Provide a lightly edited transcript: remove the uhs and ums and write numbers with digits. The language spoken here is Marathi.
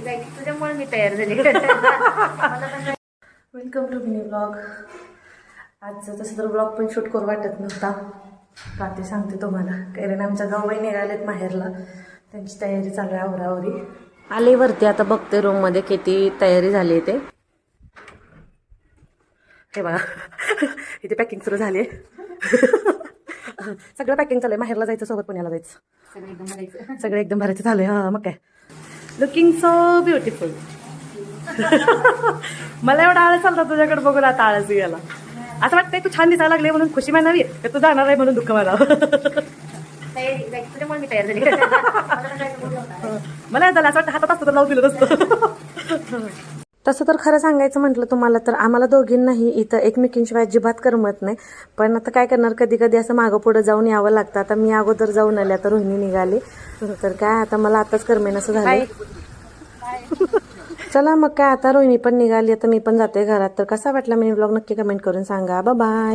तुझ्यामुळे मी तयार झाली. Welcome to mini blog. आजचं तसं तर ब्लॉग पण शूट करू वाटत नव्हता. रात्री सांगते तुम्हाला, कारण आमच्या गावबाई निघालेत माहेरला, त्यांची तयारी चालू आहे आवरावरी. आले वरती, आता बघते रूममध्ये किती तयारी झाली ते. हे बघा इथे पॅकिंग सुरू झाली आहे. सगळं पॅकिंग चालू आहे. माहेरला जायचं, सोबत पुण्याला जायचं, सगळं एकदम भरायचं चालू आहे. हां मग काय, लुकिंग सो ब्युटिफुल. मला एवढा आळस चालता तुझ्याकडे बघून, आता आळस गेला. असं वाटतंय तू छान दिसायला लागले म्हणून खुशी म्हणावी, तर तू जाणार आहे म्हणून दुःख म्हणावं. तुझ्यामुळे मी तयार झाली. मला झालं असं वाटतं हातात असतं तर लावून दिलं असतं. तसं तर खरं सांगायचं म्हटलं तुम्हाला तर आम्हाला दोघींनाही इथं एकमेकींशिवाय अजिबात करमत नाही. पण आता काय करणार, कधी कधी असं मागं पुढं जाऊन यावं लागतं. आता मी अगोदर जाऊन आले, आता रोहिणी निघाली, तर काय आता मला आताच करमेन असं झालं. चला मग काय, आता रोहिणी पण निघाली, आता मी पण जाते घरात. तर कसा वाटला मिनी ब्लॉग नक्की कमेंट करून सांगा. बाय.